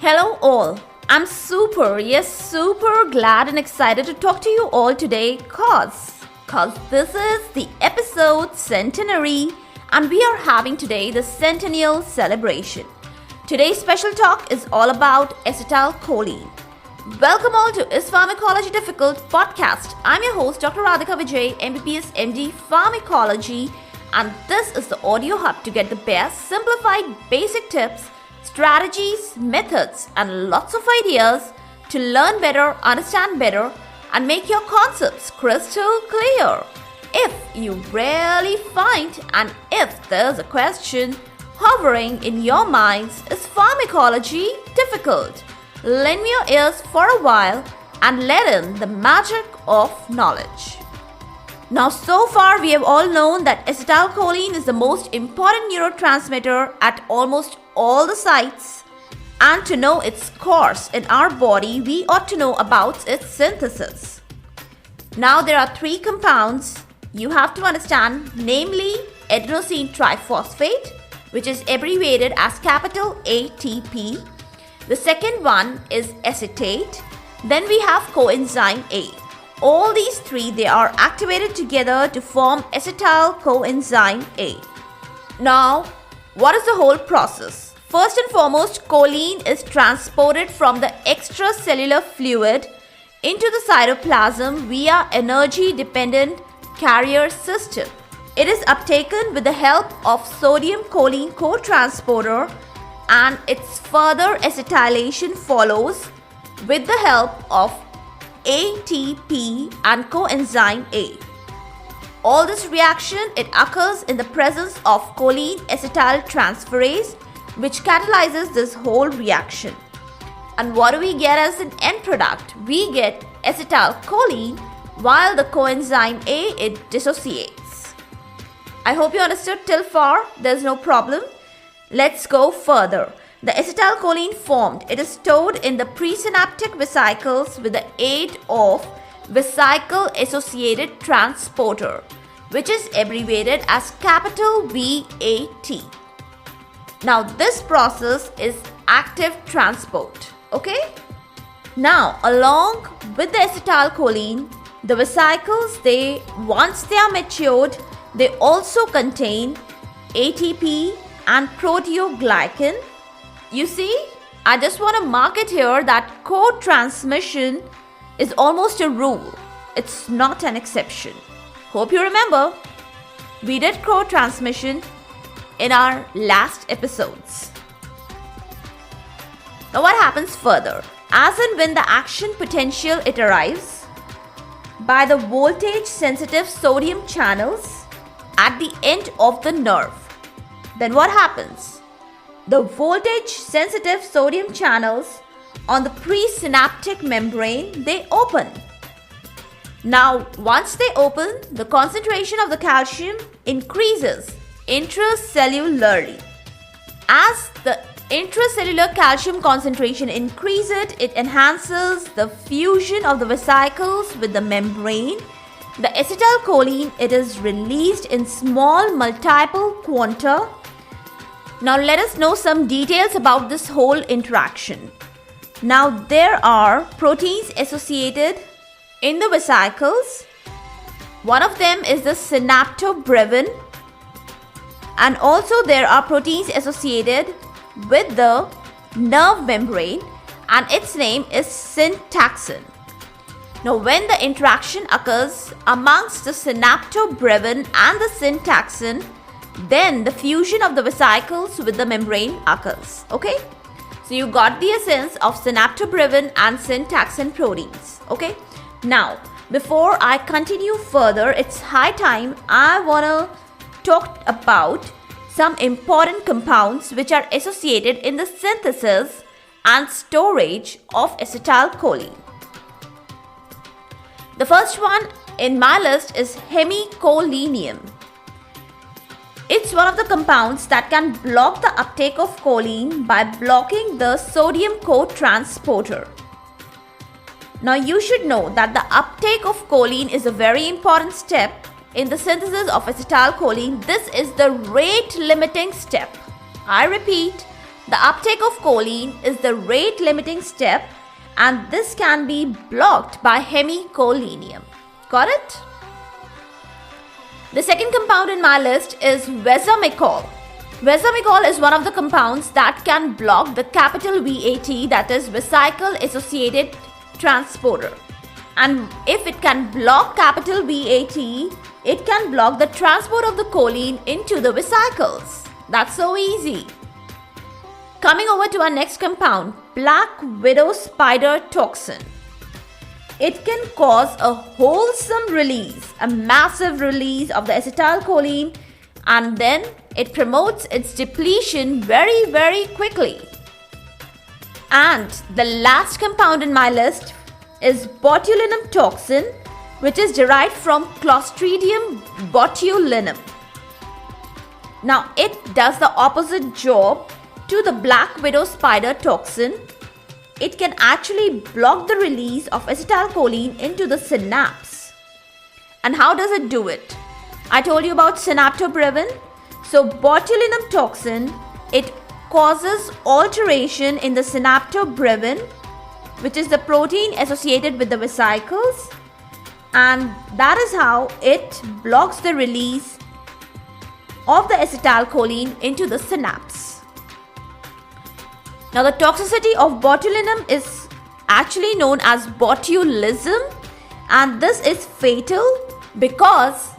Hello all. I'm super glad and excited to talk to you all today cause this is the episode centenary and we are having today the centennial celebration. Today's special talk is all about acetylcholine. Welcome all to IS Pharmacology Difficult Podcast. I'm your host Dr. Radhika Vijay, MBBS MD Pharmacology, and this is the audio hub to get the best simplified basic tips, strategies, methods, and lots of ideas to learn better, understand better, and make your concepts crystal clear. If you really find and if there's a question hovering in your minds, is pharmacology difficult? Lend me your ears for a while and let in the magic of knowledge. Now, so far we have all known that acetylcholine is the most important neurotransmitter at almost all the sites, and to know its course in our body, we ought to know about its synthesis. Now, there are three compounds you have to understand, namely adenosine triphosphate, which is abbreviated as capital ATP. The second one is acetate. Then we have coenzyme A. All these three, they are activated together to form acetylcoenzyme A. Now, what is the whole process? First and foremost, choline is transported from the extracellular fluid into the cytoplasm via energy-dependent carrier system. It is uptaken with the help of sodium-choline cotransporter, and its further acetylation follows with the help of ATP and coenzyme A. All this reaction, it occurs in the presence of choline acetyltransferase, which catalyzes this whole reaction. And what do we get as an end product? We get acetylcholine, while the coenzyme A, it dissociates. I hope you understood till far. There's no problem. Let's go further. The acetylcholine formed, it is stored in the presynaptic vesicles with the aid of vesicle-associated transporter, which is abbreviated as capital VAT. Now, this process is active transport. Okay? Now, along with the acetylcholine, the vesicles, once they are matured, they also contain ATP and proteoglycan. You see, I just want to mark it here that co-transmission is almost a rule. It's not an exception. Hope you remember. We did co-transmission in our last episodes. Now what happens further? As and when the action potential it arrives by the voltage sensitive sodium channels at the end of the nerve, then what happens? The voltage sensitive sodium channels on the presynaptic membrane, they open. Now, once they open, the concentration of the calcium increases intracellularly. As the intracellular calcium concentration increases, it enhances the fusion of the vesicles with the membrane. The acetylcholine, it is released in small multiple quanta. Now let us know some details about this whole interaction. Now there are proteins associated in the vesicles. One of them is the synaptobrevin, and also there are proteins associated with the nerve membrane, and its name is syntaxin. Now when the interaction occurs amongst the synaptobrevin and the syntaxin, then the fusion of the vesicles with the membrane occurs. Okay? So you got the essence of synaptobrevin and syntaxin proteins. Okay? Now, before I continue further, it's high time I want to talk about some important compounds which are associated in the synthesis and storage of acetylcholine. The first one in my list is Hemicholinium. It's one of the compounds that can block the uptake of choline by blocking the sodium cotransporter. Now you should know that the uptake of choline is a very important step in the synthesis of acetylcholine. This is the rate limiting step. I repeat, the The uptake of choline is the rate limiting step, and this can be blocked by hemicholinium. Got it? The second compound in my list is vesamicol. Vesamicol is one of the compounds that can block the capital VAT, that is vesicle associated transporter. And if it can block capital VAT, it can block the transport of the choline into the vesicles. That's so easy. Coming over to our next compound, black widow spider toxin. It can cause a wholesome release, a massive release of the acetylcholine, and then it promotes its depletion very, very quickly. And the last compound in my list is botulinum toxin, which is derived from Clostridium botulinum. Now, it does the opposite job to the black widow spider toxin. It can actually block the release of acetylcholine into the synapse. And how does it do it? I told you about synaptobrevin. So botulinum toxin, it causes alteration in the synaptobrevin, which is the protein associated with the vesicles, and that is how it blocks the release of the acetylcholine into the synapse. Now, the toxicity of botulinum is actually known as botulism, and this is fatal because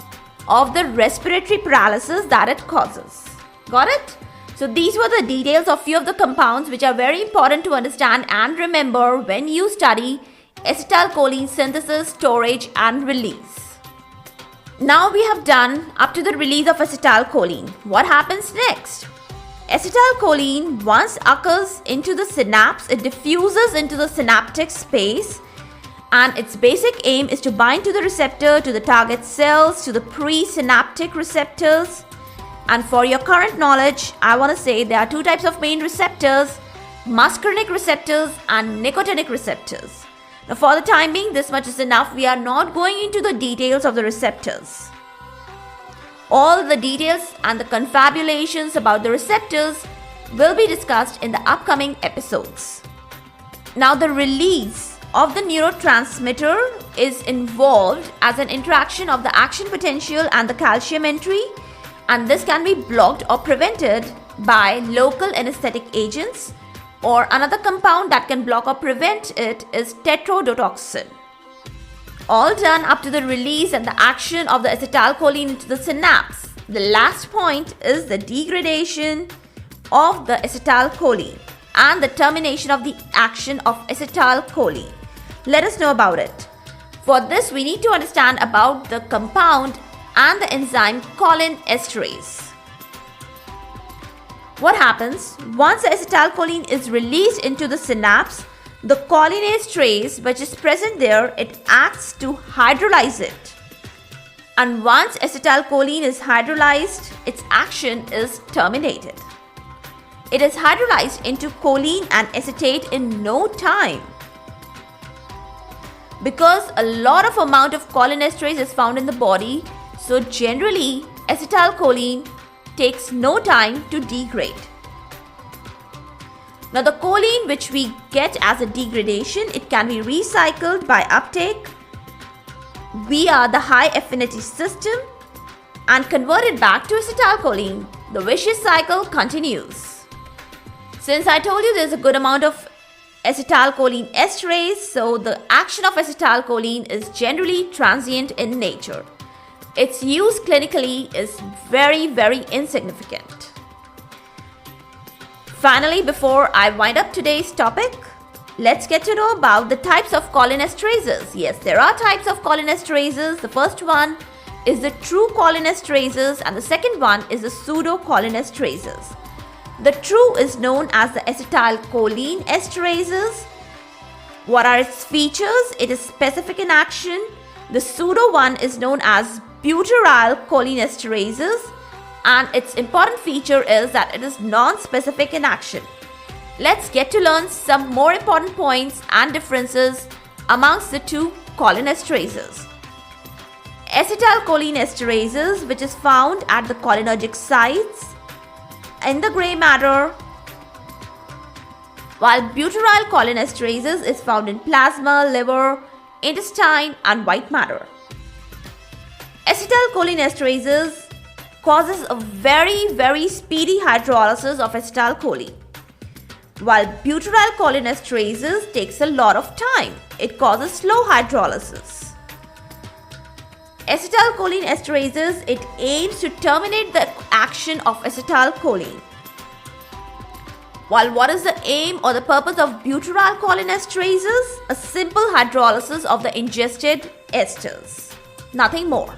of the respiratory paralysis that it causes. Got it? So these were the details of few of the compounds which are very important to understand and remember when you study acetylcholine synthesis, storage and release. Now we have done up to the release of acetylcholine. What happens next? Acetylcholine, once occurs into the synapse, it diffuses into the synaptic space, and its basic aim is to bind to the receptor, to the target cells, to the presynaptic receptors. And for your current knowledge, I want to say there are two types of main receptors, muscarinic receptors and nicotinic receptors. Now, for the time being, this much is enough. We are not going into the details of the receptors. All the details and the confabulations about the receptors will be discussed in the upcoming episodes. Now, the release of the neurotransmitter is involved as an interaction of the action potential and the calcium entry, and this can be blocked or prevented by local anesthetic agents, or another compound that can block or prevent it is tetrodotoxin. All done up to the release and the action of the acetylcholine into the synapse. The last point is the degradation of the acetylcholine and the termination of the action of acetylcholine. Let us know about it. For this, we need to understand about the compound and the enzyme choline esterase. What happens? Once the acetylcholine is released into the synapse, the cholinesterase trace which is present there, it acts to hydrolyze it. And once acetylcholine is hydrolyzed, its action is terminated. It is hydrolyzed into choline and acetate in no time. Because a lot of amount of cholinesterase is found in the body, so generally acetylcholine takes no time to degrade. Now, the choline which we get as a degradation, it can be recycled by uptake via the high affinity system and converted back to acetylcholine. The vicious cycle continues. Since I told you there's a good amount of acetylcholine esterase, so the action of acetylcholine is generally transient in nature. Its use clinically is very, very insignificant. Finally, before I wind up today's topic, let's get to know about the types of cholinesterases. Yes, there are types of cholinesterases. The first one is the true cholinesterases and the second one is the pseudo-cholinesterases. The true is known as the acetylcholine esterases. What are its features? It is specific in action. The pseudo one is known as butyryl cholinesterases, and its important feature is that it is non-specific in action. Let's get to learn some more important points and differences amongst the two cholinesterases. Acetylcholine-esterases, which is found at the cholinergic sites in the grey matter, while butyryl cholinesterase is found in plasma, liver, intestine, and white matter. Acetylcholine-esterase causes a very speedy hydrolysis of acetylcholine, while butyryl cholinesterase takes a lot of time. It causes slow hydrolysis. Acetylcholine-esterase, it aims to terminate the action of acetylcholine. While what is the aim or the purpose of butyryl cholinesterase? A simple hydrolysis of the ingested esters. Nothing more.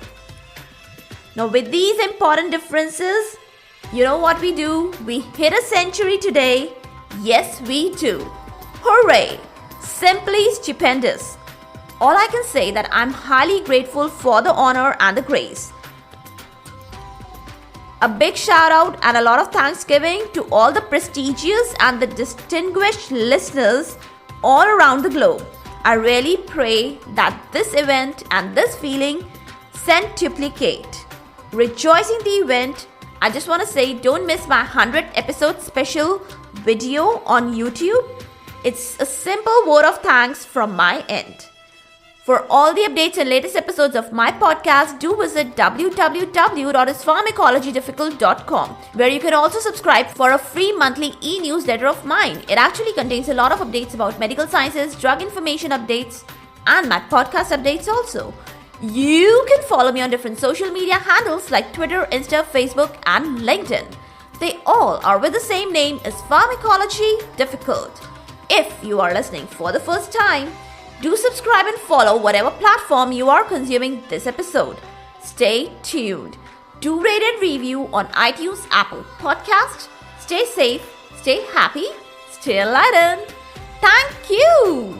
Now with these important differences, you know what we do? We hit a century today. Yes, we do. Hooray! Simply stupendous. All I can say that I'm highly grateful for the honor and the grace. A big shout out and a lot of thanksgiving to all the prestigious and the distinguished listeners all around the globe. I really pray that this event and this feeling centuplicate. Rejoicing the event, I just want to say don't miss my 100th episode special video on YouTube. It's a simple word of thanks from my end. For all the updates and latest episodes of my podcast, do visit www.ispharmacologydifficult.com, where you can also subscribe for a free monthly e-newsletter of mine. It actually contains a lot of updates about medical sciences, drug information updates, and my podcast updates also. You can follow me on different social media handles like Twitter, Insta, Facebook, and LinkedIn. They all are with the same name as Pharmacology Difficult. If you are listening for the first time, do subscribe and follow whatever platform you are consuming this episode. Stay tuned. Do rate and review on iTunes, Apple Podcast. Stay safe, stay happy, stay enlightened. Thank you.